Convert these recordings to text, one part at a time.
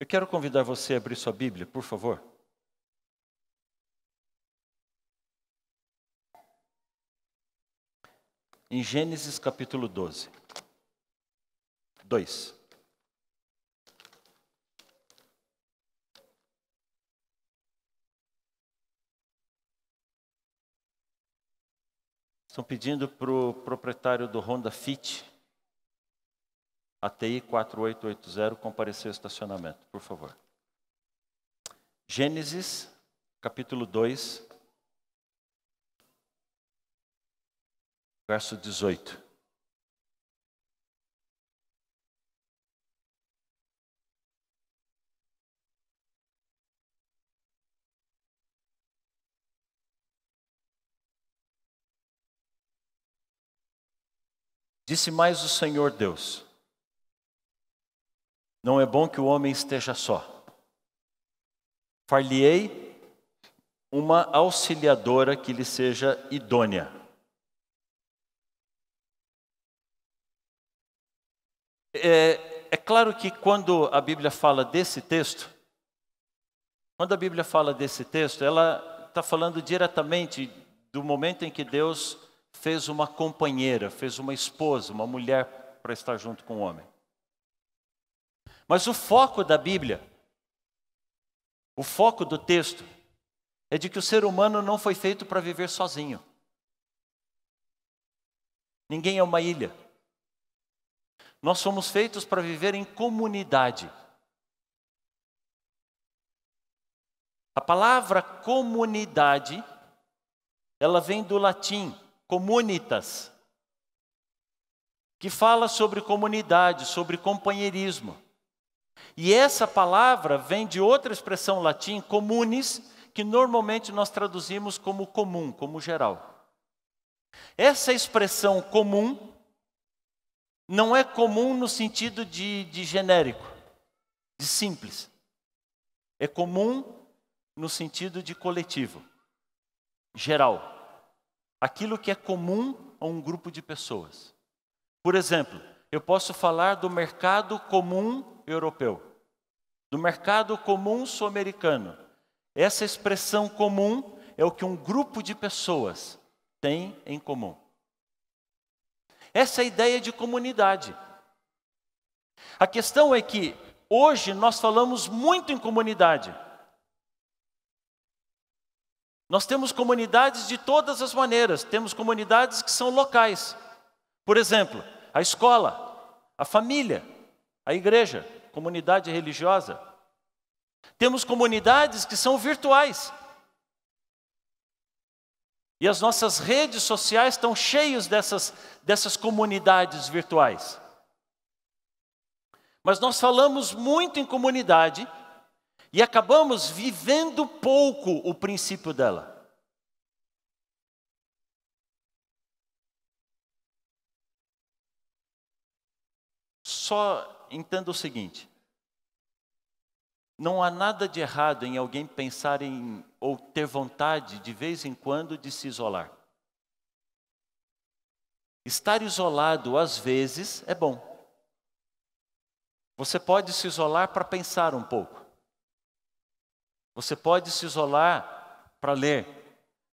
Eu quero convidar você a abrir sua Bíblia, por favor. Em Gênesis capítulo 12. 2. Estão pedindo para o proprietário do Honda Fit, ATI 4880, comparecer ao estacionamento, por favor. Gênesis capítulo 2, verso 18. Disse mais o Senhor Deus: não é bom que o homem esteja só. Far-lhe-ei uma auxiliadora que lhe seja idônea. É claro que quando a Bíblia fala desse texto, ela está falando diretamente do momento em que Deus fez uma companheira, fez uma esposa, uma mulher para estar junto com o homem. Mas o foco da Bíblia, o foco do texto, é de que o ser humano não foi feito para viver sozinho. Ninguém é uma ilha. Nós fomos feitos para viver em comunidade. A palavra comunidade, ela vem do latim communitas, que fala sobre comunidade, sobre companheirismo. E essa palavra vem de outra expressão latim, communis, que normalmente nós traduzimos como comum, como geral. Essa expressão comum não é comum no sentido de genérico, de simples. É comum no sentido de coletivo, geral. Aquilo que é comum a um grupo de pessoas. Por exemplo, eu posso falar do mercado comum europeu, do mercado comum sul-americano. Essa expressão comum é o que um grupo de pessoas tem em comum. Essa é a ideia de comunidade. A questão é que hoje nós falamos muito em comunidade. Nós temos comunidades de todas as maneiras. Temos comunidades que são locais. Por exemplo, a escola, a família, a igreja, comunidade religiosa. Temos comunidades que são virtuais. E as nossas redes sociais estão cheias dessas comunidades virtuais. Mas nós falamos muito em comunidade e acabamos vivendo pouco o princípio dela. Só entenda o seguinte: não há nada de errado em alguém pensar em ou ter vontade de vez em quando de se isolar. Estar isolado às vezes é bom. Você pode se isolar para pensar um pouco. Você pode se isolar para ler.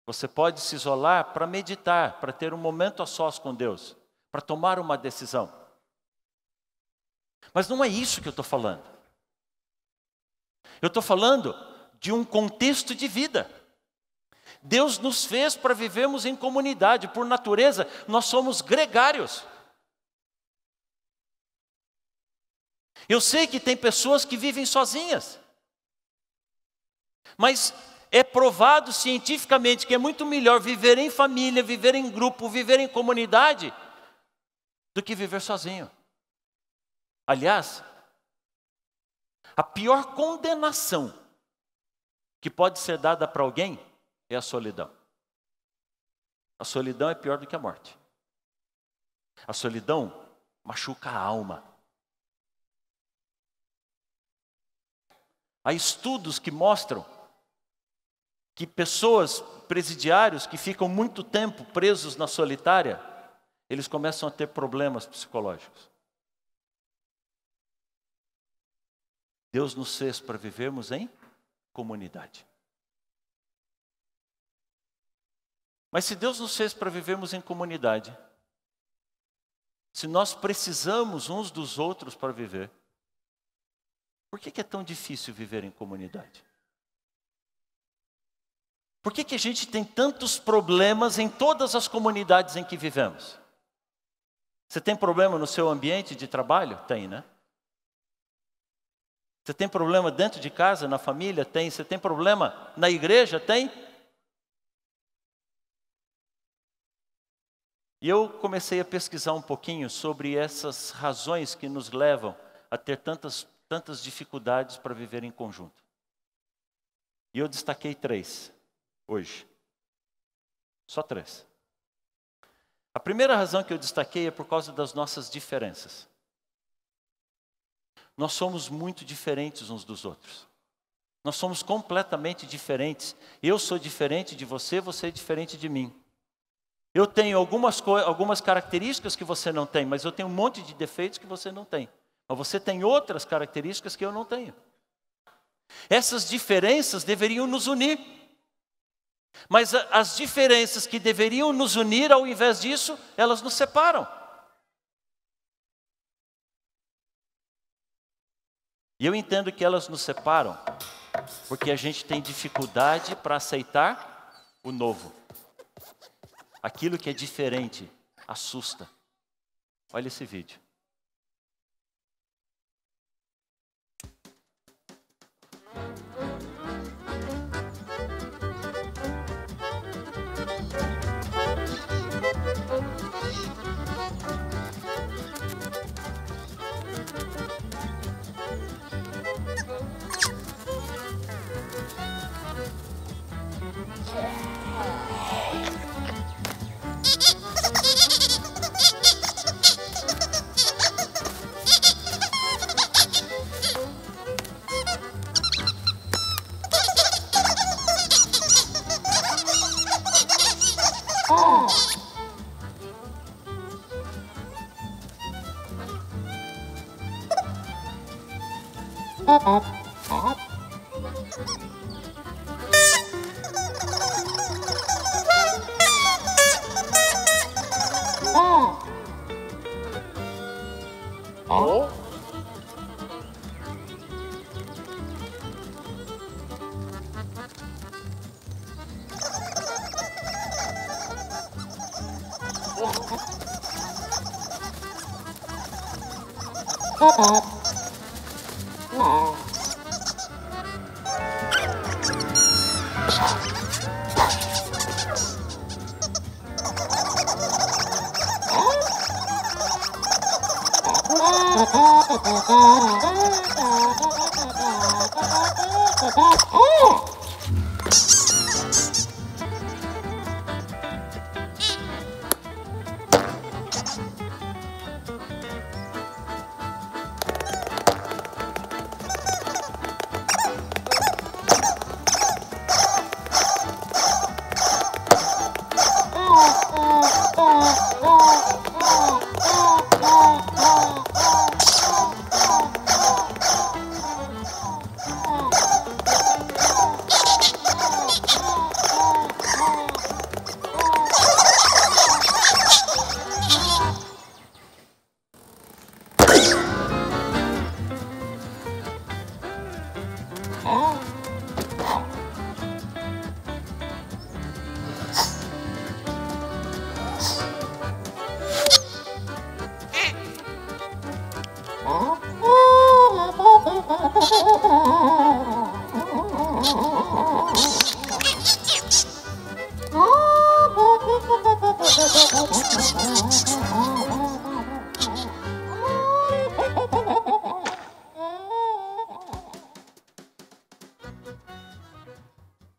Você pode se isolar para meditar, para ter um momento a sós com Deus, para tomar uma decisão. Mas não é isso que eu estou falando. Eu estou falando de um contexto de vida. Deus nos fez para vivermos em comunidade. Por natureza, nós somos gregários. Eu sei que tem pessoas que vivem sozinhas. Mas é provado cientificamente que é muito melhor viver em família, viver em grupo, viver em comunidade, do que viver sozinho. Aliás, a pior condenação que pode ser dada para alguém é a solidão. A solidão é pior do que a morte. A solidão machuca a alma. Há estudos que mostram que pessoas, presidiários que ficam muito tempo presos na solitária, eles começam a ter problemas psicológicos. Deus nos fez para vivermos em comunidade. Mas se Deus nos fez para vivermos em comunidade, se nós precisamos uns dos outros para viver, por que é tão difícil viver em comunidade? Por que a gente tem tantos problemas em todas as comunidades em que vivemos? Você tem problema no seu ambiente de trabalho? Tem, né? Você tem problema dentro de casa, na família? Tem. Você tem problema na igreja? Tem. E eu comecei a pesquisar um pouquinho sobre essas razões que nos levam a ter tantas dificuldades para viver em conjunto. E eu destaquei 3 hoje. Só 3. A primeira razão que eu destaquei é por causa das nossas diferenças. Nós somos muito diferentes uns dos outros. Nós somos completamente diferentes. Eu sou diferente de você, você é diferente de mim. Eu tenho algumas características que você não tem, mas eu tenho um monte de defeitos que você não tem. Mas você tem outras características que eu não tenho. Essas diferenças deveriam nos unir. Mas as diferenças que deveriam nos unir, ao invés disso, elas nos separam. E eu entendo que elas nos separam porque a gente tem dificuldade para aceitar o novo. Aquilo que é diferente assusta. Olha esse vídeo.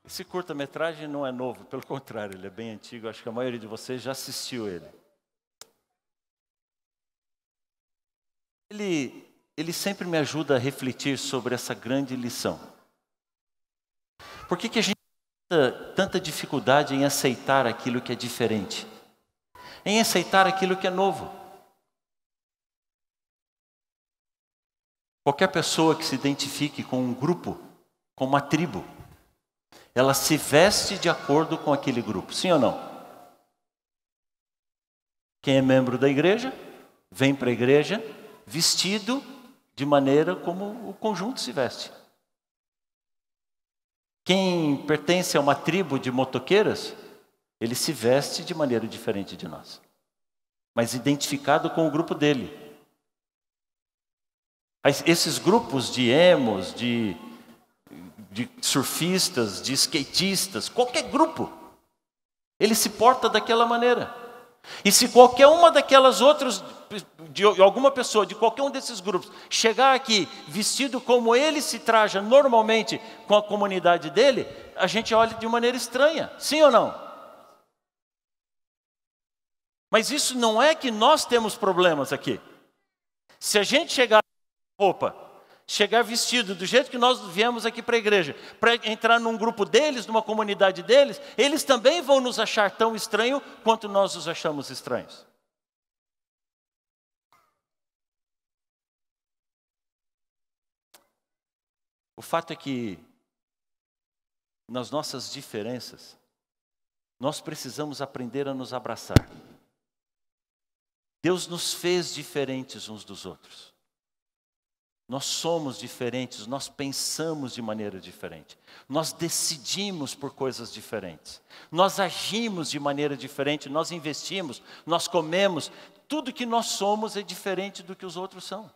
Esse curta-metragem não é novo, pelo contrário, ele é bem antigo, acho que a maioria de vocês já assistiu ele. Ele sempre me ajuda a refletir sobre essa grande lição. Por que a gente tem tanta dificuldade em aceitar aquilo que é diferente? Em aceitar aquilo que é novo? Qualquer pessoa que se identifique com um grupo, com uma tribo, ela se veste de acordo com aquele grupo, sim ou não? Quem é membro da igreja, vem para a igreja vestido de maneira como o conjunto se veste. Quem pertence a uma tribo de motoqueiras, ele se veste de maneira diferente de nós, mas identificado com o grupo dele. Esses grupos de emos, de surfistas, de skatistas, qualquer grupo, ele se porta daquela maneira. E se qualquer uma daquelas outras, de alguma pessoa, de qualquer um desses grupos, chegar aqui vestido como ele se traja normalmente com a comunidade dele, a gente olha de maneira estranha, sim ou não? Mas isso não é que nós temos problemas aqui. Se a gente chegar chegar vestido do jeito que nós viemos aqui para a igreja, para entrar num grupo deles, numa comunidade deles, eles também vão nos achar tão estranho quanto nós os achamos estranhos. O fato é que, nas nossas diferenças, nós precisamos aprender a nos abraçar. Deus nos fez diferentes uns dos outros. Nós somos diferentes, nós pensamos de maneira diferente. Nós decidimos por coisas diferentes. Nós agimos de maneira diferente, nós investimos, nós comemos. Tudo que nós somos é diferente do que os outros são.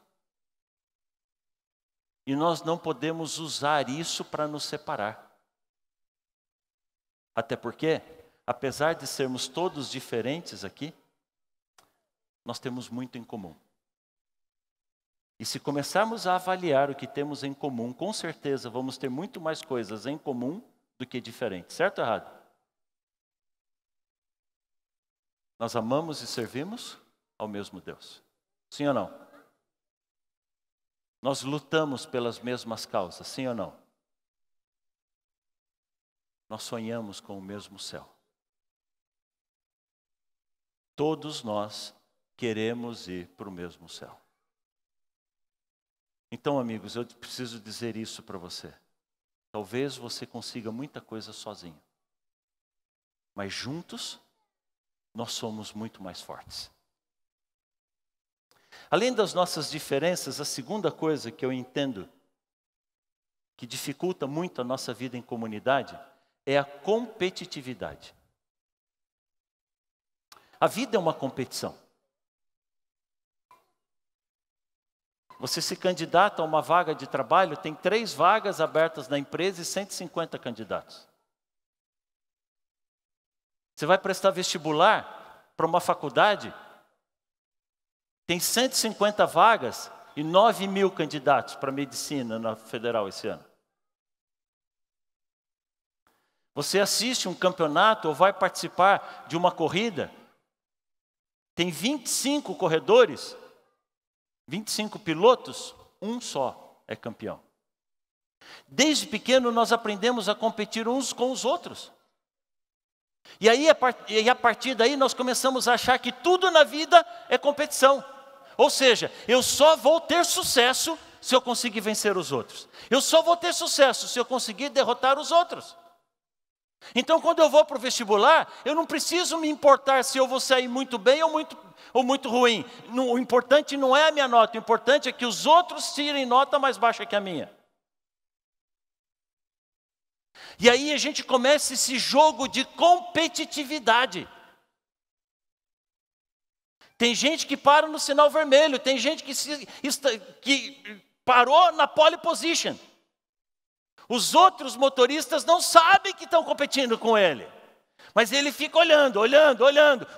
E nós não podemos usar isso para nos separar. Até porque, apesar de sermos todos diferentes aqui, nós temos muito em comum. E se começarmos a avaliar o que temos em comum, com certeza vamos ter muito mais coisas em comum do que diferentes. Certo ou errado? Nós amamos e servimos ao mesmo Deus. Sim ou não? Nós lutamos pelas mesmas causas. Sim ou não? Nós sonhamos com o mesmo céu. Todos nós queremos ir para o mesmo céu. Então, amigos, eu preciso dizer isso para você. Talvez você consiga muita coisa sozinho. Mas juntos, nós somos muito mais fortes. Além das nossas diferenças, a segunda coisa que eu entendo que dificulta muito a nossa vida em comunidade é a competitividade. A vida é uma competição. Você se candidata a uma vaga de trabalho, tem 3 vagas abertas na empresa e 150 candidatos. Você vai prestar vestibular para uma faculdade, tem 150 vagas e 9.000 candidatos para medicina na federal esse ano. Você assiste um campeonato ou vai participar de uma corrida, tem 25 corredores, 25 pilotos, um só é campeão. Desde pequeno nós aprendemos a competir uns com os outros. E aí, a partir daí nós começamos a achar que tudo na vida é competição. Ou seja, eu só vou ter sucesso se eu conseguir vencer os outros. Eu só vou ter sucesso se eu conseguir derrotar os outros. Então, quando eu vou para o vestibular, eu não preciso me importar se eu vou sair muito bem ou muito ruim. O importante não é a minha nota, o importante é que os outros tirem nota mais baixa que a minha. E aí a gente começa esse jogo de competitividade. Tem gente que para no sinal vermelho, tem gente que parou na pole position. Os outros motoristas não sabem que estão competindo com ele. Mas ele fica olhando.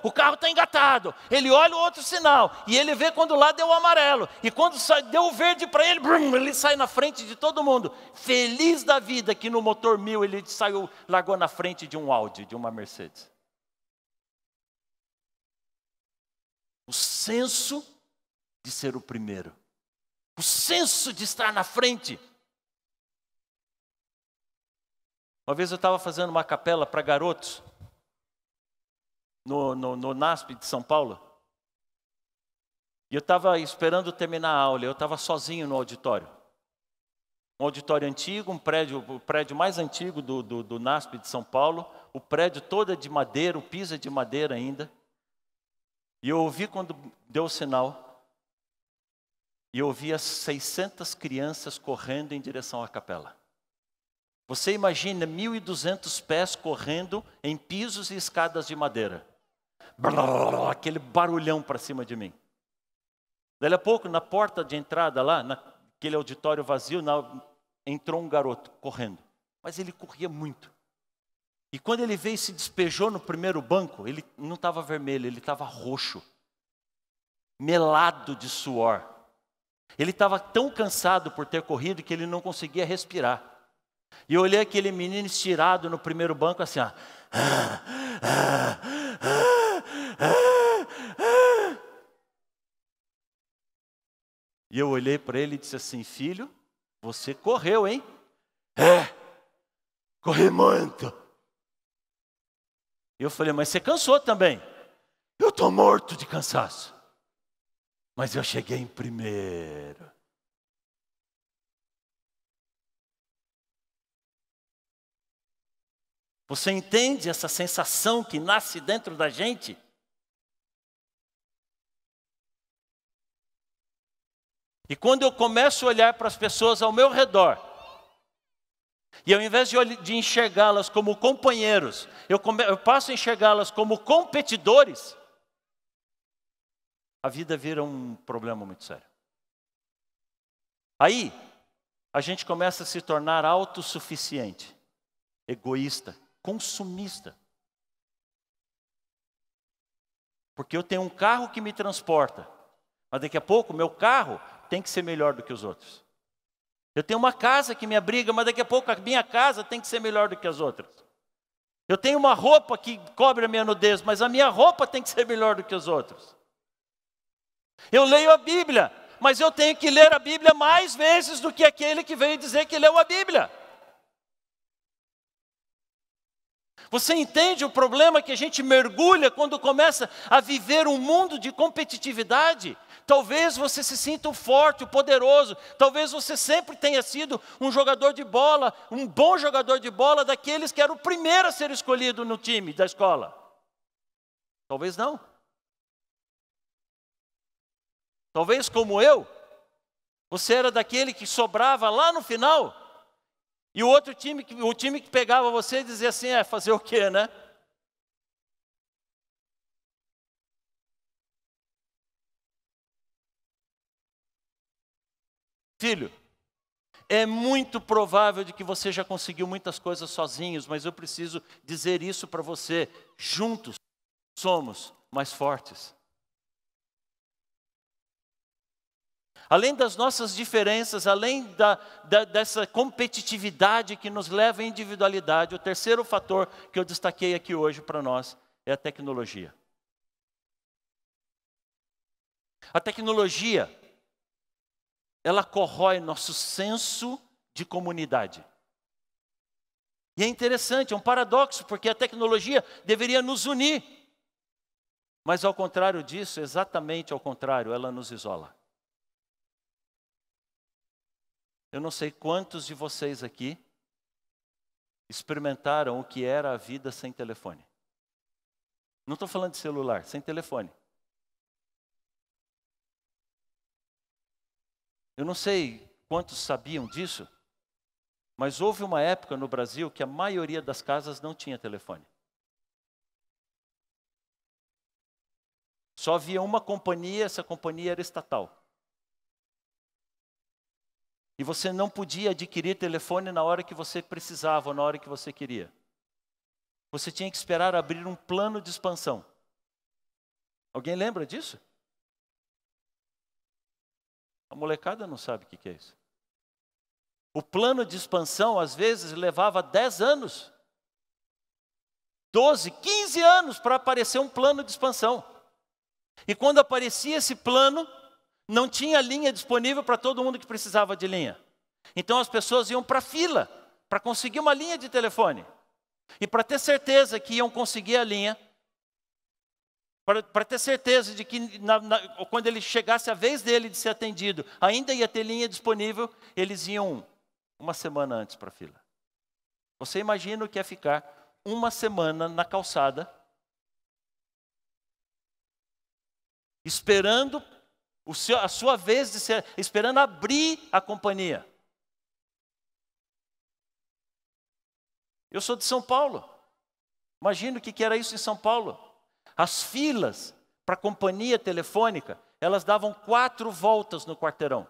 O carro está engatado. Ele olha o outro sinal. E ele vê quando lá deu o amarelo. E quando deu o verde para ele, ele sai na frente de todo mundo. Feliz da vida que no motor 1000 ele largou na frente de um Audi, de uma Mercedes. O senso de ser o primeiro. O senso de estar na frente. Uma vez eu estava fazendo uma capela para garotos, no NASP de São Paulo. E eu estava esperando terminar a aula, eu estava sozinho no auditório. Um auditório antigo, o prédio mais antigo do NASP de São Paulo. O prédio todo é de madeira, o piso é de madeira ainda. E eu ouvi quando deu o sinal. E eu ouvi as 600 crianças correndo em direção à capela. Você imagina 1.200 pés correndo em pisos e escadas de madeira. Aquele barulhão para cima de mim. Daí a pouco, na porta de entrada lá, naquele auditório vazio, entrou um garoto correndo. Mas ele corria muito. E quando ele veio e se despejou no primeiro banco, ele não estava vermelho, ele estava roxo. Melado de suor. Ele estava tão cansado por ter corrido que ele não conseguia respirar. E eu olhei aquele menino estirado no primeiro banco assim, ó. E eu olhei para ele e disse assim, filho, você correu, hein? Corri muito. E eu falei, mas você cansou também? Eu estou morto de cansaço. Mas eu cheguei em primeiro. Você entende essa sensação que nasce dentro da gente? E quando eu começo a olhar para as pessoas ao meu redor, e ao invés de enxergá-las como companheiros, eu passo a enxergá-las como competidores, a vida vira um problema muito sério. Aí, a gente começa a se tornar autossuficiente, egoísta, consumista. Porque eu tenho um carro que me transporta, mas daqui a pouco meu carro tem que ser melhor do que os outros. Eu tenho uma casa que me abriga, mas daqui a pouco a minha casa tem que ser melhor do que as outras. Eu tenho uma roupa que cobre a minha nudez, mas a minha roupa tem que ser melhor do que os outros. Eu leio a Bíblia, mas eu tenho que ler a Bíblia mais vezes do que aquele que veio dizer que leu a Bíblia. Você entende o problema que a gente mergulha quando começa a viver um mundo de competitividade? Talvez você se sinta o forte, o poderoso. Talvez você sempre tenha sido um jogador de bola, um bom jogador de bola, daqueles que era o primeiro a ser escolhido no time da escola. Talvez não. Talvez como eu, você era daquele que sobrava lá no final. E o time que pegava você dizia assim, fazer o quê, né? Filho, é muito provável de que você já conseguiu muitas coisas sozinhos, mas eu preciso dizer isso para você. Juntos somos mais fortes. Além das nossas diferenças, além dessa competitividade que nos leva à individualidade, o terceiro fator que eu destaquei aqui hoje para nós é a tecnologia. A tecnologia, ela corrói nosso senso de comunidade. E é interessante, é um paradoxo, porque a tecnologia deveria nos unir. Mas ao contrário disso, exatamente ao contrário, ela nos isola. Eu não sei quantos de vocês aqui experimentaram o que era a vida sem telefone. Não estou falando de celular, sem telefone. Eu não sei quantos sabiam disso, mas houve uma época no Brasil que a maioria das casas não tinha telefone. Só havia uma companhia, essa companhia era estatal. E você não podia adquirir telefone na hora que você precisava, ou na hora que você queria. Você tinha que esperar abrir um plano de expansão. Alguém lembra disso? A molecada não sabe o que é isso. O plano de expansão, às vezes, levava 10 anos. 12, 15 anos para aparecer um plano de expansão. E quando aparecia esse plano, não tinha linha disponível para todo mundo que precisava de linha. Então as pessoas iam para a fila para conseguir uma linha de telefone. E para ter certeza que iam conseguir a linha, para ter certeza de que quando ele chegasse a vez dele de ser atendido, ainda ia ter linha disponível, eles iam uma semana antes para a fila. Você imagina o que é ficar uma semana na calçada, esperando a sua vez de ser, esperando abrir a companhia. Eu sou de São Paulo. Imagina o que era isso em São Paulo. As filas para a companhia telefônica, elas davam 4 voltas no quarteirão.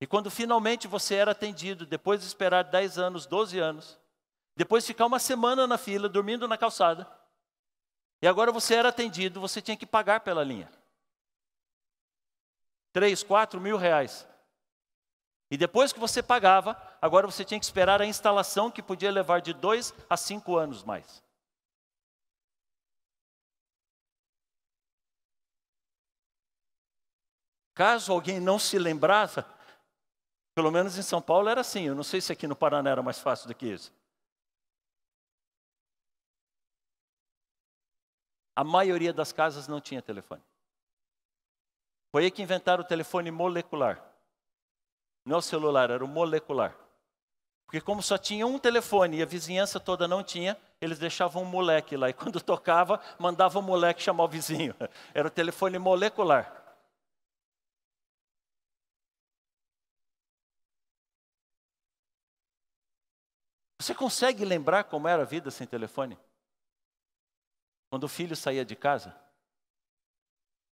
E quando finalmente você era atendido, depois de esperar 10 anos, 12 anos, depois de ficar uma semana na fila, dormindo na calçada, e agora você era atendido, você tinha que pagar pela linha. 3, 4 mil reais. E depois que você pagava, agora você tinha que esperar a instalação, que podia levar de 2 a 5 anos mais. Caso alguém não se lembrava, pelo menos em São Paulo era assim, eu não sei se aqui no Paraná era mais fácil do que isso. A maioria das casas não tinha telefone. Foi aí que inventaram o telefone molecular. Não é o celular, era o molecular. Porque como só tinha um telefone e a vizinhança toda não tinha, eles deixavam um moleque lá. E quando tocava, mandava o moleque chamar o vizinho. Era o telefone molecular. Você consegue lembrar como era a vida sem telefone? Quando o filho saía de casa,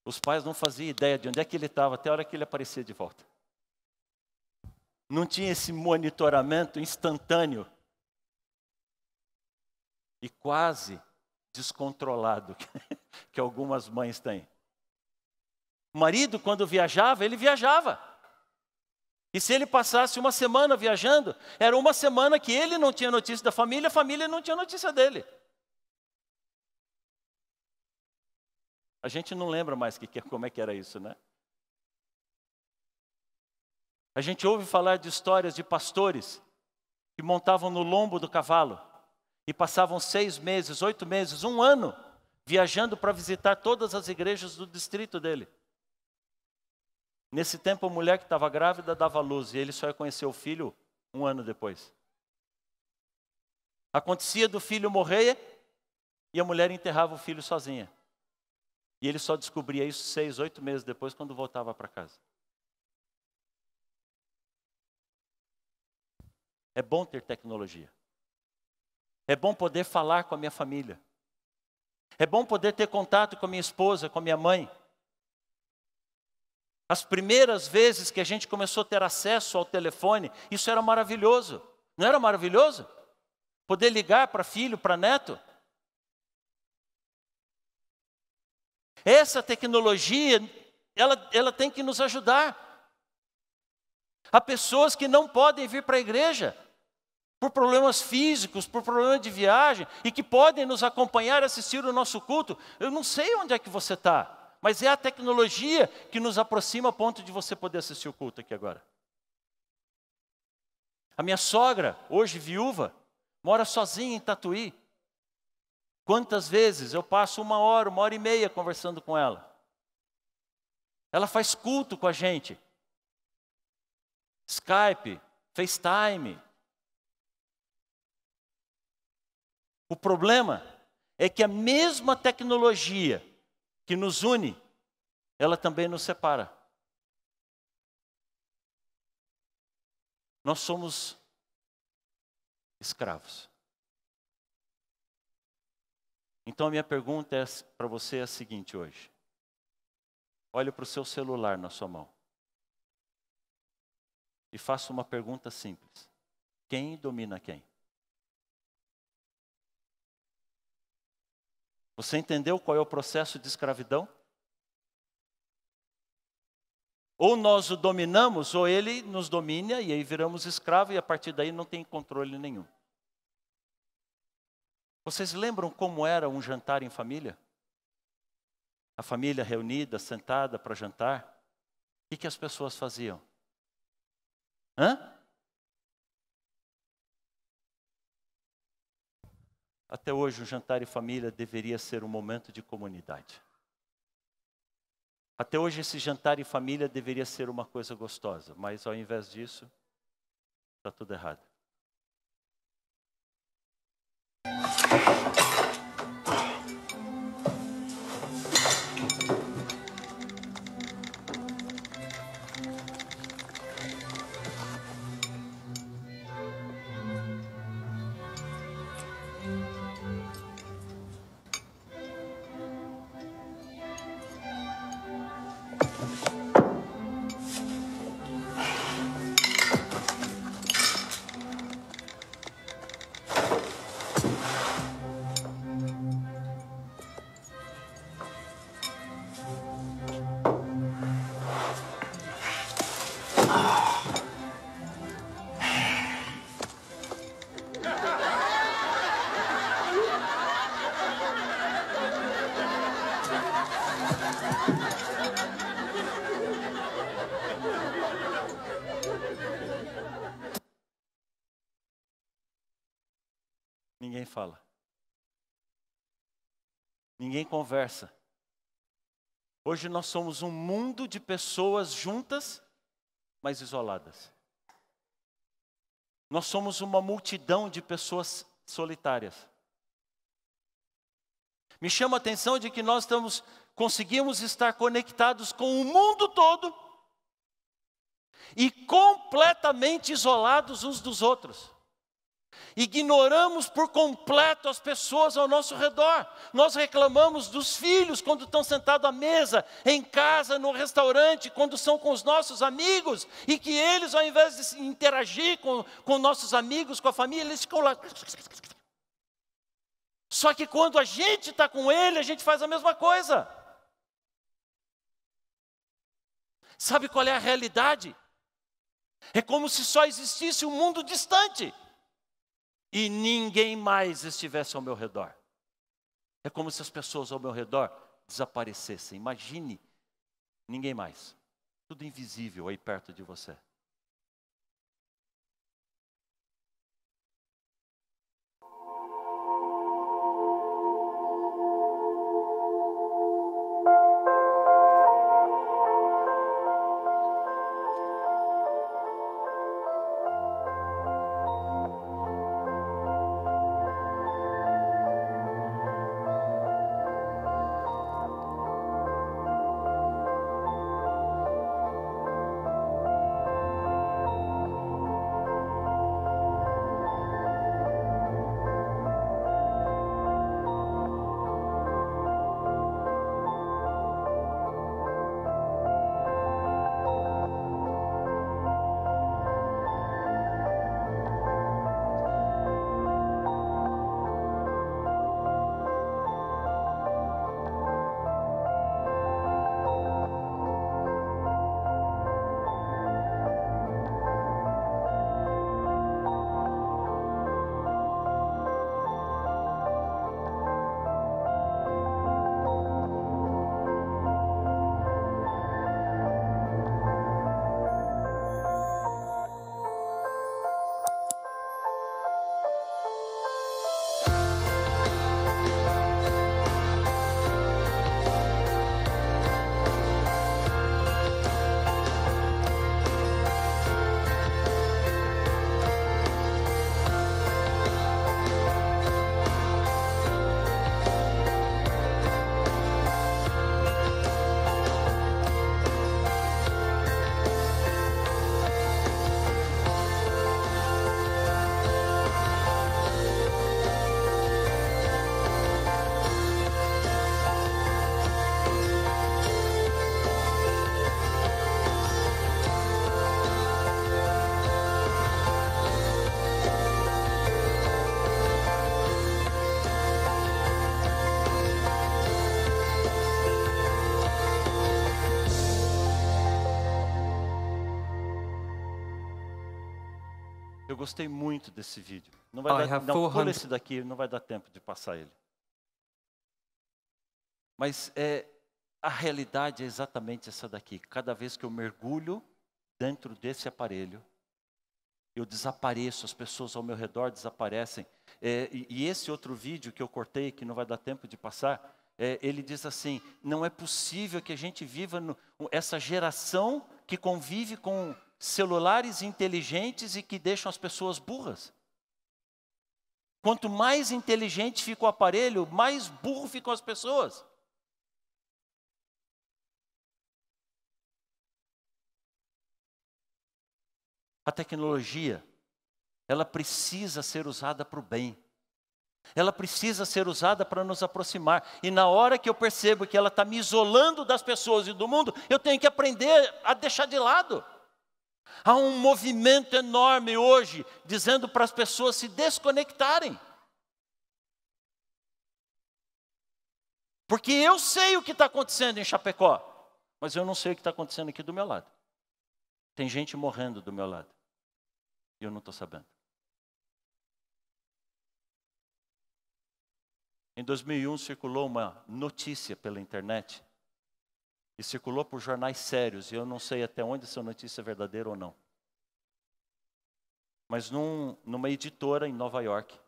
os pais não faziam ideia de onde é que ele estava até a hora que ele aparecia de volta. Não tinha esse monitoramento instantâneo e quase descontrolado que algumas mães têm. O marido, quando viajava, ele viajava. E se ele passasse uma semana viajando, era uma semana que ele não tinha notícia da família, a família não tinha notícia dele. A gente não lembra mais como é que era isso, né? A gente ouve falar de histórias de pastores que montavam no lombo do cavalo e passavam 6 meses, 8 meses, 1 ano, viajando para visitar todas as igrejas do distrito dele. Nesse tempo, a mulher que estava grávida dava à luz e ele só ia conhecer o filho 1 ano depois. Acontecia do filho morrer e a mulher enterrava o filho sozinha. E ele só descobria isso 6, 8 meses depois, quando voltava para casa. É bom ter tecnologia. É bom poder falar com a minha família. É bom poder ter contato com a minha esposa, com a minha mãe. As primeiras vezes que a gente começou a ter acesso ao telefone, isso era maravilhoso. Não era maravilhoso? Poder ligar para filho, para neto. Essa tecnologia, ela tem que nos ajudar. Há pessoas que não podem vir para a igreja por problemas físicos, por problemas de viagem, e que podem nos acompanhar e assistir o nosso culto. Eu não sei onde é que você está, mas é a tecnologia que nos aproxima a ponto de você poder assistir o culto aqui agora. A minha sogra, hoje viúva, mora sozinha em Tatuí. Quantas vezes eu passo 1 hora, 1h30 conversando com ela. Ela faz culto com a gente. Skype, FaceTime. O problema é que a mesma tecnologia que nos une, ela também nos separa. Nós somos escravos. Então a minha pergunta para você é a seguinte hoje. Olhe para o seu celular na sua mão. E faça uma pergunta simples. Quem domina quem? Você entendeu qual é o processo de escravidão? Ou nós o dominamos, ou ele nos domina, e aí viramos escravos, e a partir daí não tem controle nenhum. Vocês lembram como era um jantar em família? A família reunida, sentada para jantar. O que as pessoas faziam? Até hoje, o jantar em família deveria ser um momento de comunidade. Até hoje, esse jantar em família deveria ser uma coisa gostosa, mas ao invés disso, está tudo errado. Ninguém fala. Ninguém conversa. Hoje nós somos um mundo de pessoas juntas, mas isoladas. Nós somos uma multidão de pessoas solitárias. Me chama a atenção de que nós conseguimos estar conectados com o mundo todo e completamente isolados uns dos outros. Ignoramos por completo as pessoas ao nosso redor. Nós reclamamos dos filhos quando estão sentados à mesa, em casa, no restaurante, quando são com os nossos amigos, e que eles, ao invés de interagir com nossos amigos, com a família, eles ficam lá. Só que quando a gente está com ele, a gente faz a mesma coisa. Sabe qual é a realidade? É como se só existisse um mundo distante e ninguém mais estivesse ao meu redor. É como se as pessoas ao meu redor desaparecessem. Imagine, ninguém mais. Tudo invisível aí perto de você. Eu gostei muito desse vídeo. Não vai dar, não, pula esse daqui, não vai dar tempo de passar ele. Mas a realidade é exatamente essa daqui. Cada vez que eu mergulho dentro desse aparelho, eu desapareço, as pessoas ao meu redor desaparecem. E esse outro vídeo que eu cortei, que não vai dar tempo de passar, ele diz assim, não é possível que a gente viva essa geração que convive com celulares inteligentes e que deixam as pessoas burras. Quanto mais inteligente fica o aparelho, mais burro ficam as pessoas. A tecnologia, ela precisa ser usada para o bem. Ela precisa ser usada para nos aproximar. E na hora que eu percebo que ela está me isolando das pessoas e do mundo, eu tenho que aprender a deixar de lado. Há um movimento enorme hoje, dizendo para as pessoas se desconectarem. Porque eu sei o que está acontecendo em Chapecó, mas eu não sei o que está acontecendo aqui do meu lado. Tem gente morrendo do meu lado. E eu não estou sabendo. Em 2001 circulou uma notícia pela internet. E circulou por jornais sérios. E eu não sei até onde essa notícia é verdadeira ou não. Mas numa editora em Nova York,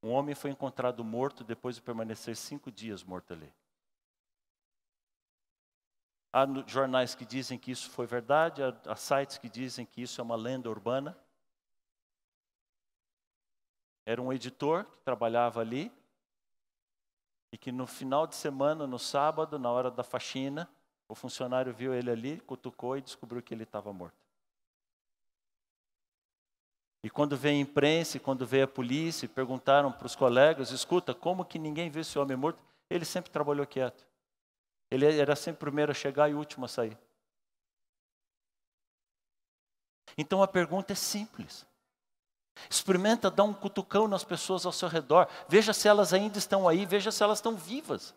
um homem foi encontrado morto depois de permanecer 5 dias morto ali. Há jornais que dizem que isso foi verdade, há sites que dizem que isso é uma lenda urbana. Era um editor que trabalhava ali e que no final de semana, no sábado, na hora da faxina, o funcionário viu ele ali, cutucou e descobriu que ele estava morto. E quando veio a imprensa, quando veio a polícia, perguntaram para os colegas, escuta, como que ninguém viu esse homem morto? Ele sempre trabalhou quieto. Ele era sempre o primeiro a chegar e o último a sair. Então a pergunta é simples. Experimenta dar um cutucão nas pessoas ao seu redor. Veja se elas ainda estão aí, veja se elas estão vivas.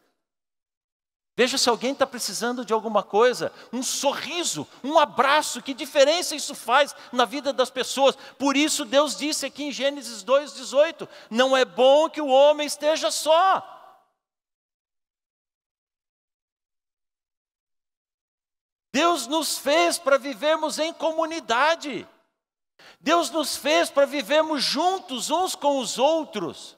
Veja se alguém está precisando de alguma coisa, um sorriso, um abraço, que diferença isso faz na vida das pessoas. Por isso Deus disse aqui em Gênesis 2:18, não é bom que o homem esteja só. Deus nos fez para vivermos em comunidade. Deus nos fez para vivermos juntos uns com os outros.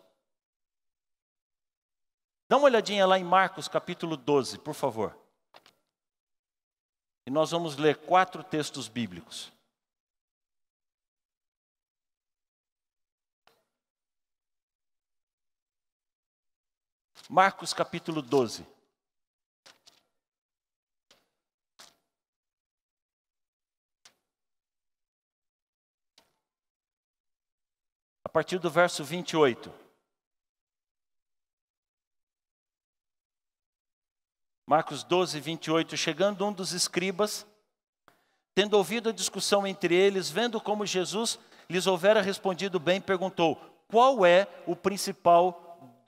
Dá uma olhadinha lá em Marcos capítulo 12, por favor. E nós vamos ler 4 textos bíblicos. Marcos capítulo 12. A partir do verso 28. Marcos 12, 28. Chegando um dos escribas, tendo ouvido a discussão entre eles, vendo como Jesus lhes houvera respondido bem, perguntou, qual é o principal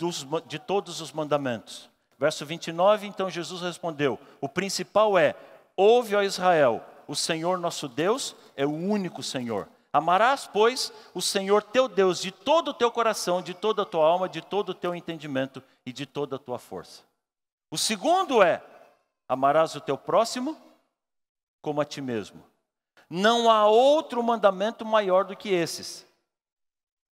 de todos os mandamentos? Verso 29, então Jesus respondeu, o principal é, ouve, ó Israel, o Senhor nosso Deus é o único Senhor. Amarás, pois, o Senhor teu Deus de todo o teu coração, de toda a tua alma, de todo o teu entendimento e de toda a tua força. O segundo é, amarás o teu próximo como a ti mesmo. Não há outro mandamento maior do que esses.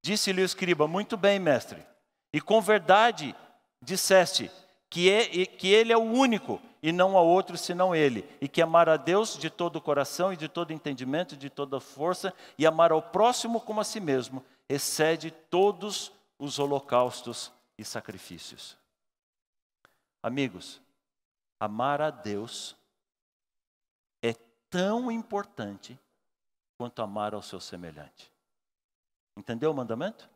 Disse-lhe o escriba, muito bem, mestre, e com verdade disseste que ele é o único e não há outro senão ele, e que amar a Deus de todo o coração e de todo entendimento, de toda força, e amar ao próximo como a si mesmo, excede todos os holocaustos e sacrifícios. Amigos, amar a Deus é tão importante quanto amar ao seu semelhante. Entendeu o mandamento?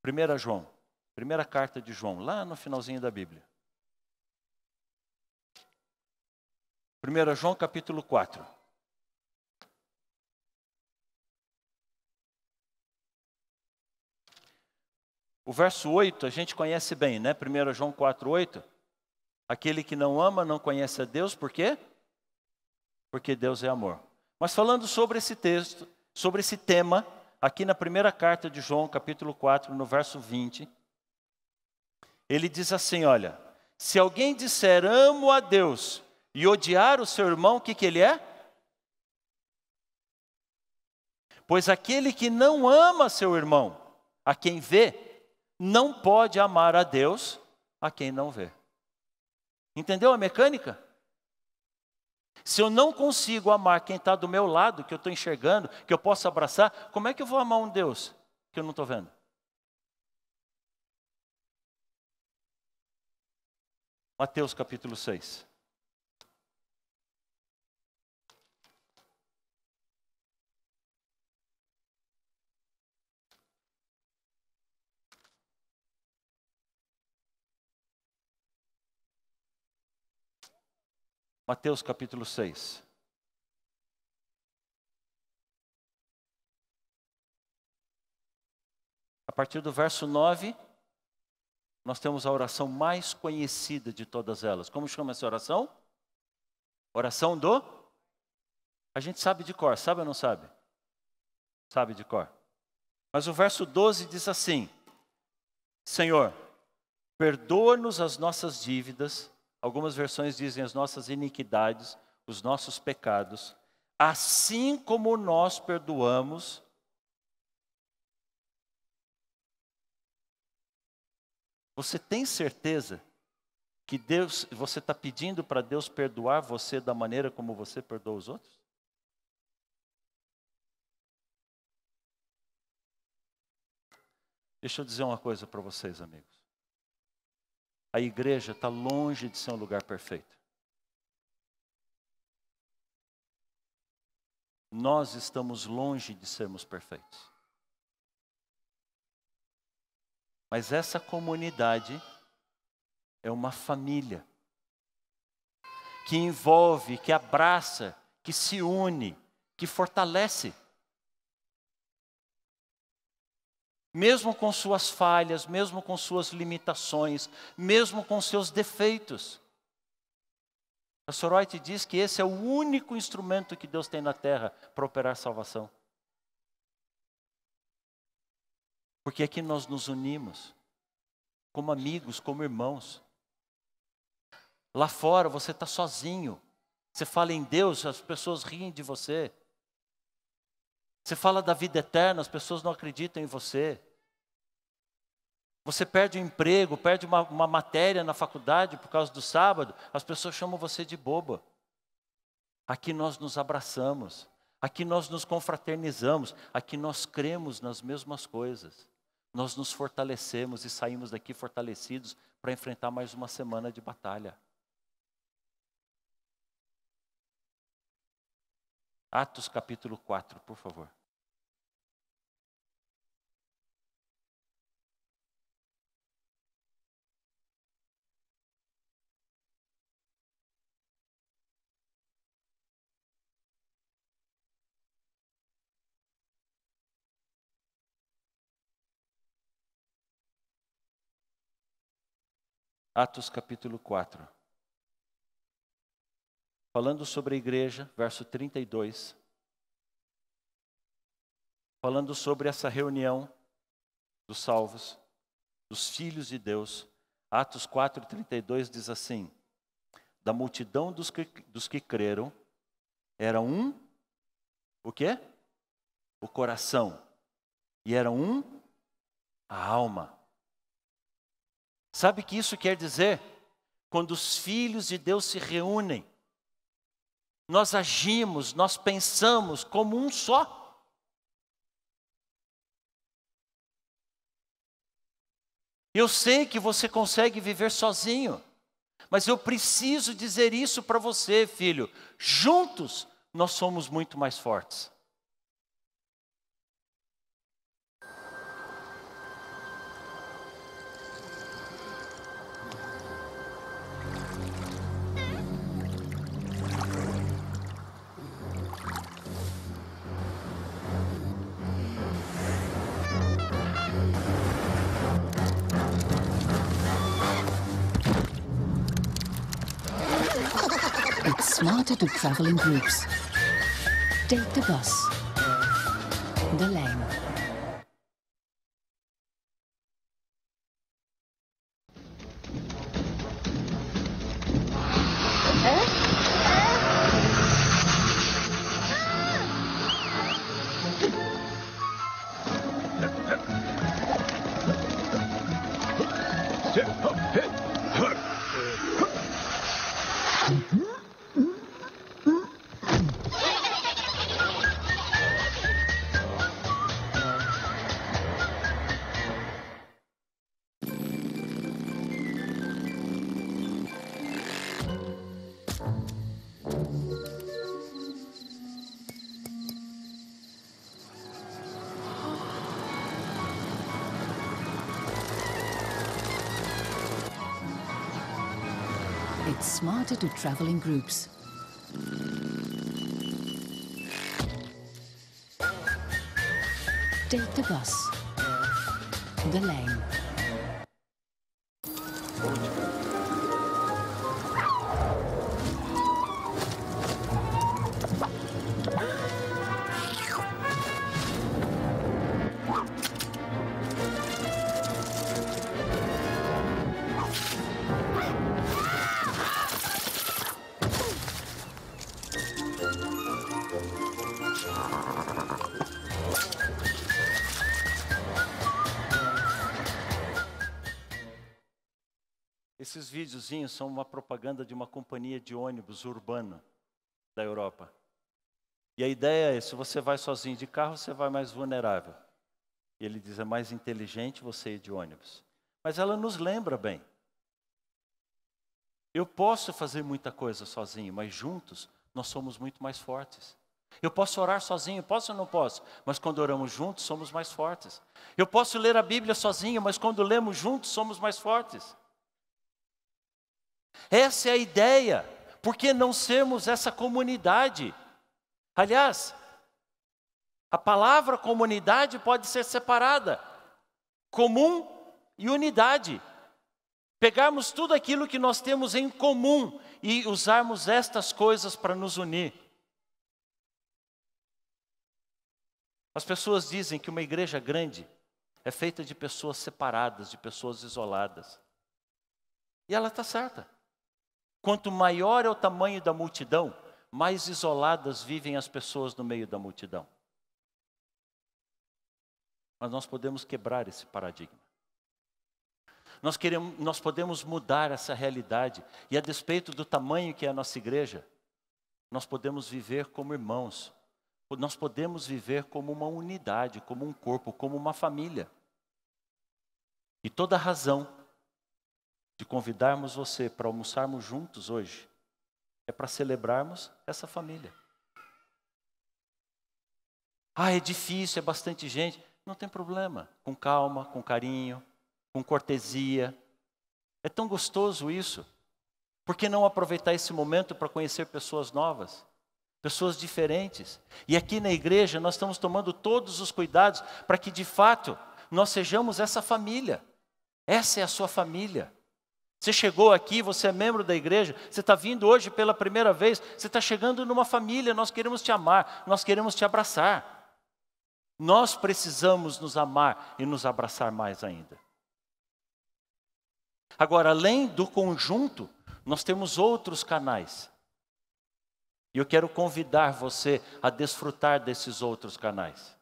1 João, primeira carta de João, lá no finalzinho da Bíblia. 1 João capítulo 4. O verso 8 a gente conhece bem, né? 1 João 4, 8. Aquele que não ama não conhece a Deus, por quê? Porque Deus é amor. Mas falando sobre esse texto, sobre esse tema, aqui na primeira carta de João, capítulo 4, no verso 20, ele diz assim, olha, se alguém disser amo a Deus e odiar o seu irmão, o que ele é? Pois aquele que não ama seu irmão, a quem vê, não pode amar a Deus, a quem não vê. Entendeu a mecânica? Se eu não consigo amar quem está do meu lado, que eu estou enxergando, que eu posso abraçar, como é que eu vou amar um Deus que eu não estou vendo? Mateus capítulo 6. Mateus capítulo 6. A partir do verso 9, nós temos a oração mais conhecida de todas elas. Como chama essa oração? Oração do? A gente sabe de cor, sabe ou não sabe? Sabe de cor. Mas o verso 12 diz assim: Senhor, perdoa-nos as nossas dívidas. Algumas versões dizem as nossas iniquidades, os nossos pecados, assim como nós perdoamos. Você tem certeza que você está pedindo para Deus perdoar você da maneira como você perdoa os outros? Deixa eu dizer uma coisa para vocês, amigos. A igreja está longe de ser um lugar perfeito. Nós estamos longe de sermos perfeitos. Mas essa comunidade é uma família que envolve, que abraça, que se une, que fortalece. Mesmo com suas falhas, mesmo com suas limitações, mesmo com seus defeitos. A Soroite diz que esse é o único instrumento que Deus tem na terra para operar salvação. Porque aqui nós nos unimos, como amigos, como irmãos. Lá fora você está sozinho. Você fala em Deus, as pessoas riem de você. Você fala da vida eterna, as pessoas não acreditam em você. Você perde o emprego, perde uma matéria na faculdade por causa do sábado, as pessoas chamam você de boba. Aqui nós nos abraçamos, aqui nós nos confraternizamos, aqui nós cremos nas mesmas coisas. Nós nos fortalecemos e saímos daqui fortalecidos para enfrentar mais uma semana de batalha. Atos capítulo 4, por favor. Atos capítulo 4. Falando sobre a igreja, verso 32. Falando sobre essa reunião dos salvos, dos filhos de Deus. Atos 4, 32 diz assim: da multidão dos que creram, era o quê? O coração. E era a alma. Sabe o que isso quer dizer? Quando os filhos de Deus se reúnem, nós agimos, nós pensamos como um só. Eu sei que você consegue viver sozinho, mas eu preciso dizer isso para você, filho. Juntos, nós somos muito mais fortes. It's smarter to travel in groups. Take the bus. The lane. it's smarter to travel in groups. Take the bus. The lane. Esses videozinhos são uma propaganda de uma companhia de ônibus urbano da Europa. E a ideia é, se você vai sozinho de carro, você vai mais vulnerável. E ele diz, é mais inteligente você ir de ônibus. Mas ela nos lembra bem. Eu posso fazer muita coisa sozinho, mas juntos nós somos muito mais fortes. Eu posso orar sozinho, posso ou não posso? Mas quando oramos juntos, somos mais fortes. Eu posso ler a Bíblia sozinho, mas quando lemos juntos, somos mais fortes. Essa é a ideia. Por que não sermos essa comunidade? Aliás, a palavra comunidade pode ser separada. Comum e unidade. Pegarmos tudo aquilo que nós temos em comum e usarmos estas coisas para nos unir. As pessoas dizem que uma igreja grande é feita de pessoas separadas, de pessoas isoladas. E ela está certa. Quanto maior é o tamanho da multidão, mais isoladas vivem as pessoas no meio da multidão. Mas nós podemos quebrar esse paradigma. Nós podemos mudar essa realidade. E a despeito do tamanho que é a nossa igreja, nós podemos viver como irmãos. Nós podemos viver como uma unidade, como um corpo, como uma família. E toda a razão de convidarmos você para almoçarmos juntos hoje é para celebrarmos essa família. Ah, é difícil, é bastante gente. Não tem problema. Com calma, com carinho, com cortesia. É tão gostoso isso. Por que não aproveitar esse momento para conhecer pessoas novas? Pessoas diferentes. E aqui na igreja nós estamos tomando todos os cuidados para que de fato nós sejamos essa família. Essa é a sua família. Você chegou aqui, você é membro da igreja, você está vindo hoje pela primeira vez, você está chegando numa família, nós queremos te amar, nós queremos te abraçar. Nós precisamos nos amar e nos abraçar mais ainda. Agora, além do conjunto, nós temos outros canais. E eu quero convidar você a desfrutar desses outros canais.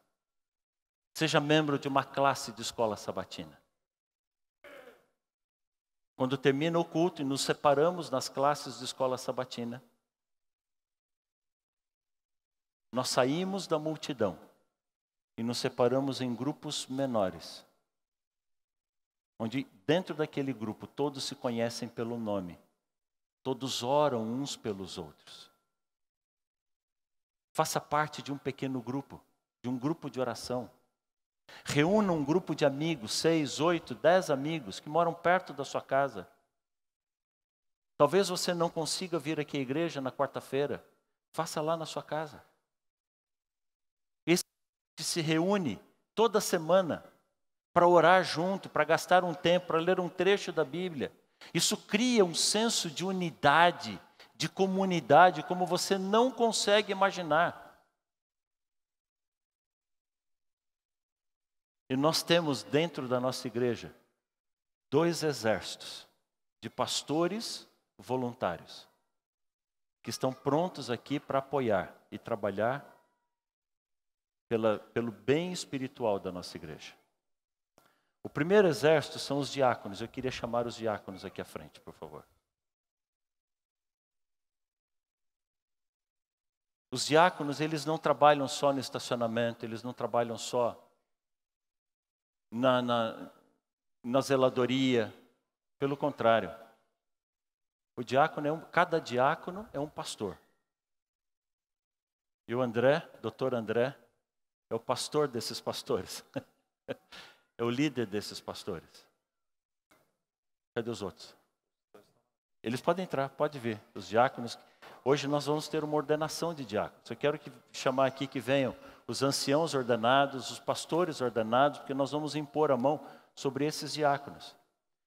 Seja membro de uma classe de escola sabatina. Quando termina o culto e nos separamos nas classes de escola sabatina, nós saímos da multidão e nos separamos em grupos menores, onde dentro daquele grupo todos se conhecem pelo nome, todos oram uns pelos outros. Faça parte de um pequeno grupo, de um grupo de oração. Reúna um grupo de amigos, 6, 8, 10 amigos que moram perto da sua casa. Talvez você não consiga vir aqui à igreja na quarta-feira. Faça lá na sua casa. Esse se reúne toda semana para orar junto, para gastar um tempo, para ler um trecho da Bíblia. Isso cria um senso de unidade, de comunidade, como você não consegue imaginar. E nós temos dentro da nossa igreja 2 exércitos de pastores voluntários que estão prontos aqui para apoiar e trabalhar pelo bem espiritual da nossa igreja. O primeiro exército são os diáconos. Eu queria chamar os diáconos aqui à frente, por favor. Os diáconos, eles não trabalham só no estacionamento, eles não trabalham só na zeladoria. Pelo contrário, cada diácono é um pastor. E o André, doutor André, é o pastor desses pastores. É o líder desses pastores. Cadê os outros? Eles podem entrar, pode ver. Os diáconos. Hoje nós vamos ter uma ordenação de diáconos. Eu quero chamar aqui que venham os anciãos ordenados, os pastores ordenados, porque nós vamos impor a mão sobre esses diáconos.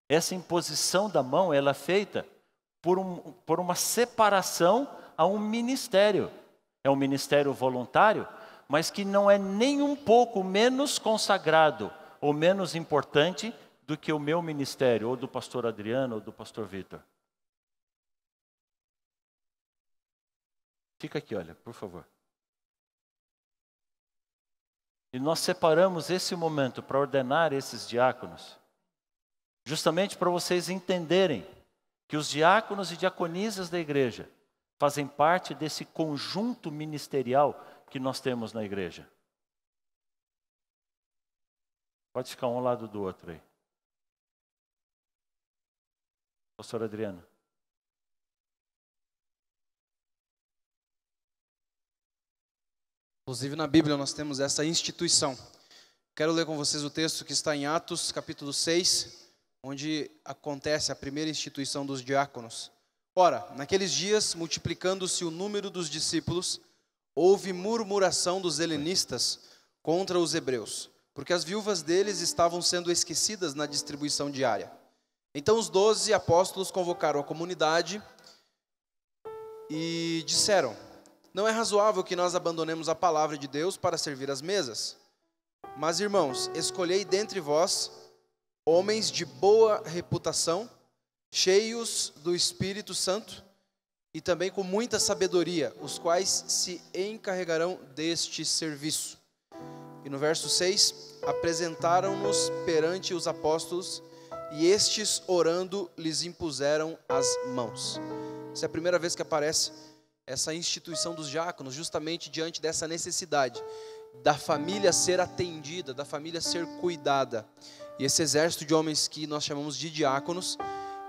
Essa imposição da mão, ela é feita por uma separação a um ministério. É um ministério voluntário, mas que não é nem um pouco menos consagrado ou menos importante do que o meu ministério, ou do pastor Adriano, ou do pastor Vitor. Fica aqui, olha, por favor. E nós separamos esse momento para ordenar esses diáconos, justamente para vocês entenderem que os diáconos e diaconisas da igreja fazem parte desse conjunto ministerial que nós temos na igreja. Pode ficar um ao lado do outro aí. Pastor Adriano. Inclusive na Bíblia nós temos essa instituição. Quero ler com vocês o texto que está em Atos, capítulo 6, onde acontece a primeira instituição dos diáconos. Ora, naqueles dias, multiplicando-se o número dos discípulos, houve murmuração dos helenistas contra os hebreus, porque as viúvas deles estavam sendo esquecidas na distribuição diária. Então os 12 apóstolos convocaram a comunidade e disseram: não é razoável que nós abandonemos a palavra de Deus para servir às mesas. Mas, irmãos, escolhei dentre vós homens de boa reputação, cheios do Espírito Santo e também com muita sabedoria, os quais se encarregarão deste serviço. E no verso 6, apresentaram-nos perante os apóstolos, e estes, orando, lhes impuseram as mãos. Essa é a primeira vez que aparece essa instituição dos diáconos, justamente diante dessa necessidade da família ser atendida, da família ser cuidada. E esse exército de homens que nós chamamos de diáconos,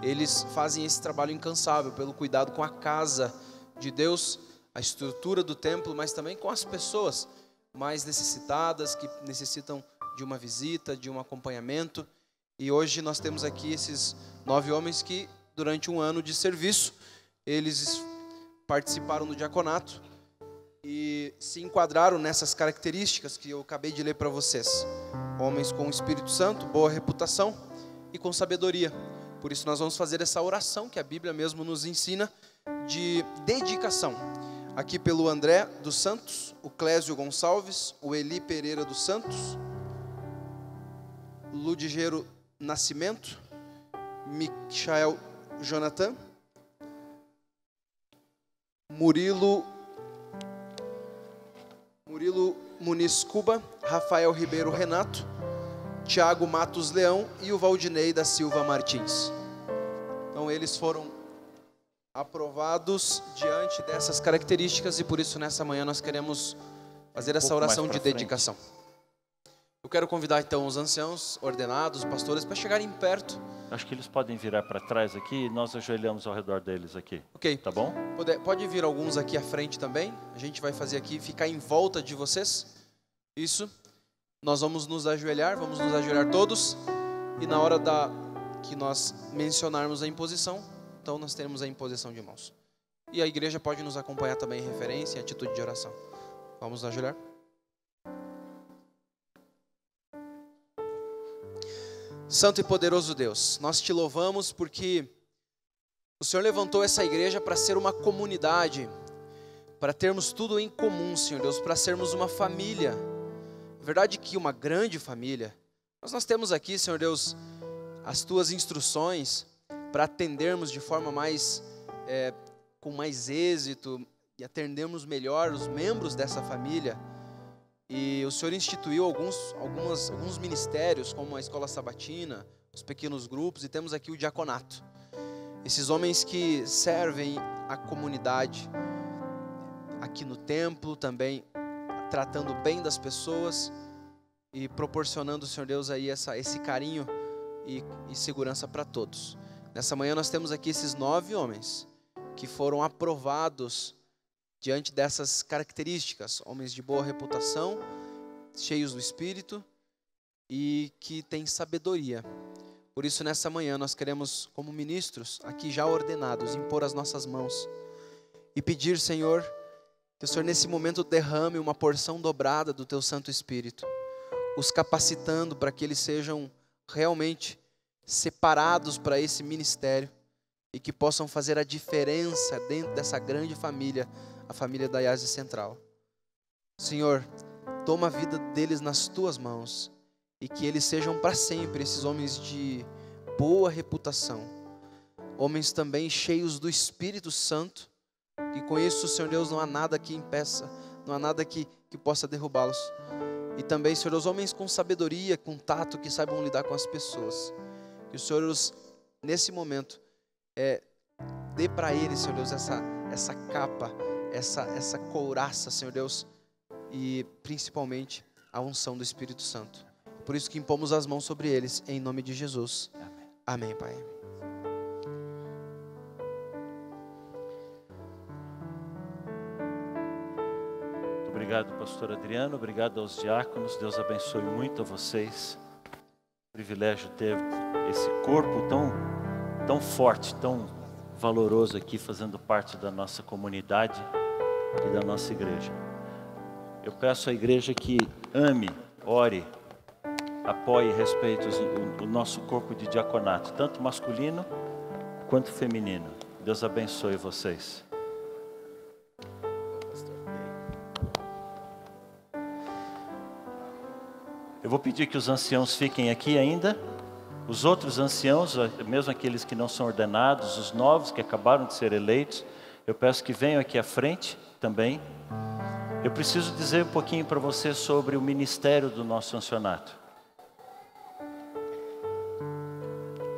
eles fazem esse trabalho incansável pelo cuidado com a casa de Deus, a estrutura do templo, mas também com as pessoas mais necessitadas, que necessitam de uma visita, de um acompanhamento. E hoje nós temos aqui esses 9 homens que, durante um ano de serviço, eles participaram do diaconato e se enquadraram nessas características que eu acabei de ler para vocês. Homens com o Espírito Santo, boa reputação e com sabedoria. Por isso nós vamos fazer essa oração que a Bíblia mesmo nos ensina de dedicação. Aqui pelo André dos Santos, o Clésio Gonçalves, o Eli Pereira dos Santos, Ludigero Nascimento, Michael Jonathan, Murilo Muniz Cuba, Rafael Ribeiro Renato, Tiago Matos Leão e o Valdinei da Silva Martins. Então eles foram aprovados diante dessas características e por isso nessa manhã nós queremos fazer essa oração de dedicação. Eu quero convidar então os anciãos ordenados, os pastores, para chegarem perto. Acho que eles podem virar para trás aqui e nós ajoelhamos ao redor deles aqui. Ok. Tá bom? Pode vir alguns aqui à frente também. A gente vai fazer aqui, ficar em volta de vocês. Isso. Nós vamos nos ajoelhar todos. E na hora que nós mencionarmos a imposição, então nós teremos a imposição de mãos. E a igreja pode nos acompanhar também em referência, em atitude de oração. Vamos nos ajoelhar. Santo e poderoso Deus, nós te louvamos porque o Senhor levantou essa igreja para ser uma comunidade, para termos tudo em comum, Senhor Deus, para sermos uma família. É verdade que uma grande família, mas nós temos aqui, Senhor Deus, as tuas instruções para atendermos de forma com mais êxito e atendermos melhor os membros dessa família. E o Senhor instituiu alguns ministérios, como a escola sabatina, os pequenos grupos, e temos aqui o diaconato. Esses homens que servem a comunidade, aqui no templo também, tratando bem das pessoas e proporcionando, Senhor Deus, aí esse carinho e segurança para todos. Nessa manhã nós temos aqui esses 9 homens que foram aprovados diante dessas características, homens de boa reputação, cheios do Espírito e que têm sabedoria. Por isso, nessa manhã, nós queremos, como ministros, aqui já ordenados, impor as nossas mãos e pedir, Senhor, que o Senhor nesse momento derrame uma porção dobrada do Teu Santo Espírito, os capacitando para que eles sejam realmente separados para esse ministério e que possam fazer a diferença dentro dessa grande família, a família da IASE Central. Senhor, toma a vida deles nas Tuas mãos e que eles sejam para sempre esses homens de boa reputação, homens também cheios do Espírito Santo, e com isso, Senhor Deus, não há nada que impeça, não há nada que possa derrubá-los. E também, Senhor Deus, homens com sabedoria, com tato, que saibam lidar com as pessoas. Que o Senhor, nesse momento, dê para eles, Senhor Deus, essa capa, essa couraça, Senhor Deus, e principalmente a unção do Espírito Santo. Por isso que impomos as mãos sobre eles, em nome de Jesus. Amém, Pai. Obrigado, pastor Adriano, obrigado aos diáconos, Deus abençoe muito a vocês. Privilégio ter esse corpo tão forte, tão valoroso aqui, fazendo parte da nossa comunidade e da nossa igreja. Eu peço à igreja que ame, ore, apoie e respeite o nosso corpo de diaconato, tanto masculino quanto feminino. Deus abençoe vocês. Eu vou pedir que os anciãos fiquem aqui ainda. Os outros anciãos, mesmo aqueles que não são ordenados, os novos que acabaram de ser eleitos, eu peço que venham aqui à frente também. Eu preciso dizer um pouquinho para você sobre o ministério do nosso ancianato.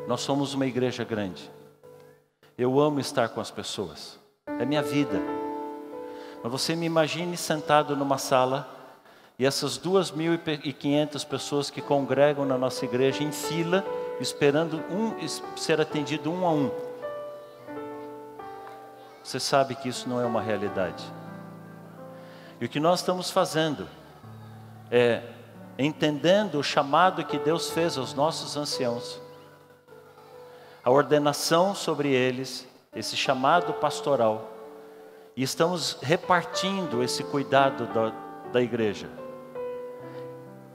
Nós somos uma igreja grande. Eu amo estar com as pessoas. É minha vida. Mas você me imagine sentado numa sala e essas 2.500 pessoas que congregam na nossa igreja em fila, esperando ser atendido um a um. Você sabe que isso não é uma realidade. E o que nós estamos fazendo é entendendo o chamado que Deus fez aos nossos anciãos, a ordenação sobre eles, esse chamado pastoral, e estamos repartindo esse cuidado da igreja.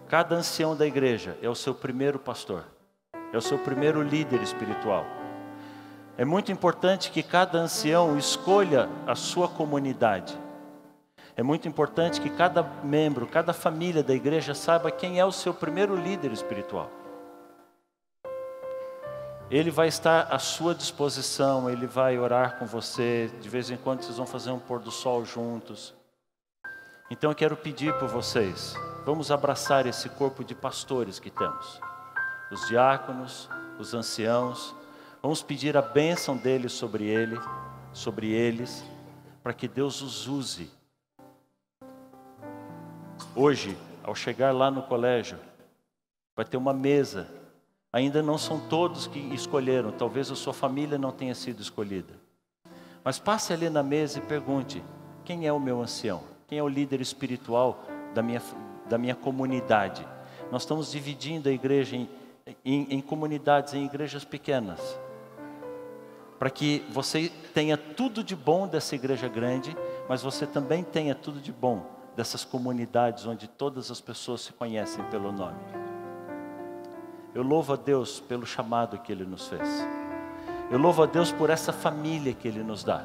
Cada ancião da igreja é o seu primeiro pastor, é o seu primeiro líder espiritual. É muito importante que cada ancião escolha a sua comunidade. É muito importante que cada membro, cada família da igreja saiba quem é o seu primeiro líder espiritual. Ele vai estar à sua disposição, ele vai orar com você, de vez em quando vocês vão fazer um pôr do sol juntos. Então eu quero pedir por vocês, vamos abraçar esse corpo de pastores que temos. Os diáconos, os anciãos, vamos pedir a bênção deles sobre eles, para que Deus os use. Hoje, ao chegar lá no colégio, vai ter uma mesa. Ainda não são todos que escolheram, talvez a sua família não tenha sido escolhida. Mas passe ali na mesa e pergunte, quem é o meu ancião? Quem é o líder espiritual da minha comunidade? Nós estamos dividindo a igreja em comunidades, em igrejas pequenas, para que você tenha tudo de bom dessa igreja grande, mas você também tenha tudo de bom dessas comunidades onde todas as pessoas se conhecem pelo nome. Eu louvo a Deus pelo chamado que Ele nos fez. Eu louvo a Deus por essa família que Ele nos dá.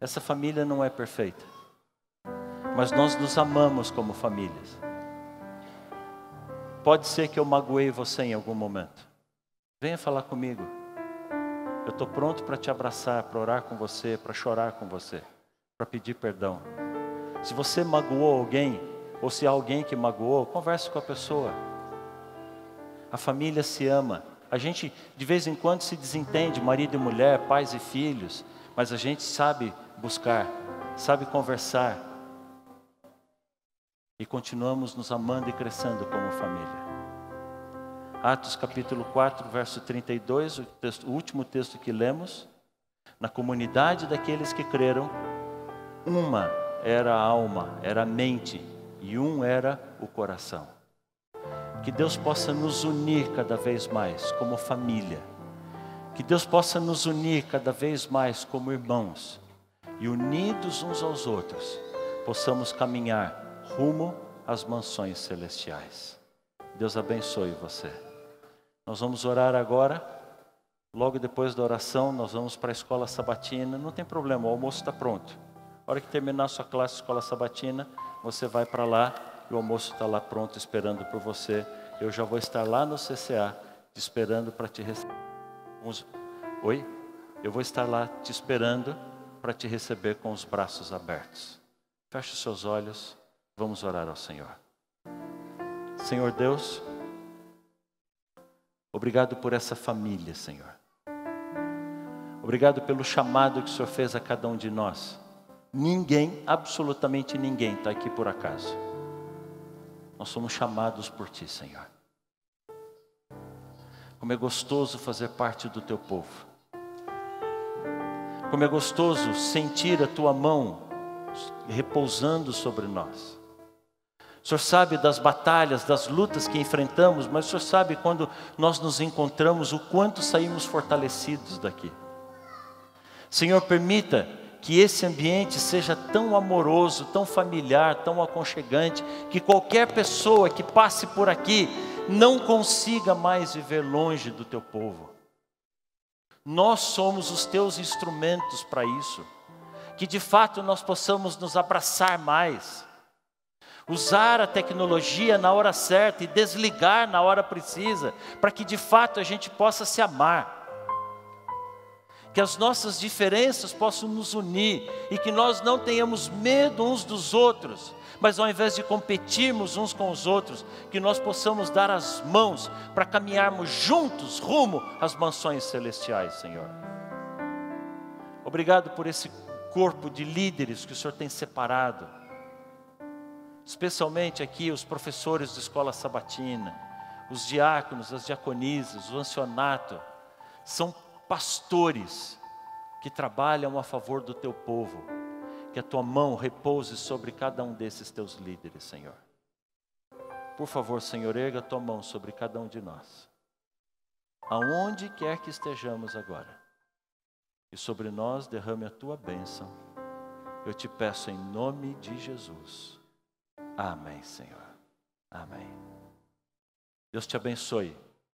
Essa família não é perfeita, mas nós nos amamos como famílias. Pode ser que eu magoei você em algum momento. Venha falar comigo. Eu estou pronto para te abraçar, para orar com você, para chorar com você, para pedir perdão. Se você magoou alguém, ou se há alguém que magoou, converse com a pessoa. A família se ama. A gente de vez em quando se desentende, marido e mulher, pais e filhos, mas a gente sabe buscar, sabe conversar. E continuamos nos amando e crescendo como família. Atos capítulo 4, verso 32, o último texto que lemos. Na comunidade daqueles que creram, uma era a alma, era a mente, e um era o coração. que Deus possa nos unir cada vez mais como família. Que Deus possa nos unir cada vez mais como irmãos. E unidos uns aos outros, possamos caminhar rumo às mansões celestiais. Deus abençoe você. Nós vamos orar agora. Logo depois da oração, nós vamos para a escola sabatina. Não tem problema, o almoço está pronto. A hora que terminar a sua classe de escola sabatina, você vai para lá e o almoço está lá pronto, esperando por você. Eu já vou estar lá no CCA, te esperando para te receber. Oi? Eu vou estar lá te esperando para te receber com os braços abertos. Feche os seus olhos, vamos orar ao Senhor. Senhor Deus, obrigado por essa família, Senhor. Obrigado pelo chamado que o Senhor fez a cada um de nós. Ninguém, absolutamente ninguém, está aqui por acaso. Nós somos chamados por Ti, Senhor. Como é gostoso fazer parte do Teu povo. Como é gostoso sentir a Tua mão repousando sobre nós. O Senhor sabe das batalhas, das lutas que enfrentamos, mas o Senhor sabe quando nós nos encontramos, o quanto saímos fortalecidos daqui. Senhor, permita que esse ambiente seja tão amoroso, tão familiar, tão aconchegante, que qualquer pessoa que passe por aqui não consiga mais viver longe do Teu povo. Nós somos os Teus instrumentos para isso. Que de fato nós possamos nos abraçar mais. Usar a tecnologia na hora certa e desligar na hora precisa, para que de fato a gente possa se amar. Que as nossas diferenças possam nos unir e que nós não tenhamos medo uns dos outros, mas ao invés de competirmos uns com os outros, que nós possamos dar as mãos para caminharmos juntos rumo às mansões celestiais, Senhor. Obrigado por esse corpo de líderes que o Senhor tem separado, especialmente aqui os professores de escola sabatina, os diáconos, as diaconisas, o ancianato, são pastores que trabalham a favor do Teu povo. Que a Tua mão repouse sobre cada um desses Teus líderes, Senhor. Por favor, Senhor, erga a Tua mão sobre cada um de nós, aonde quer que estejamos agora, e sobre nós derrame a Tua bênção. Eu te peço em nome de Jesus. Amém, Senhor. Amém. Deus te abençoe.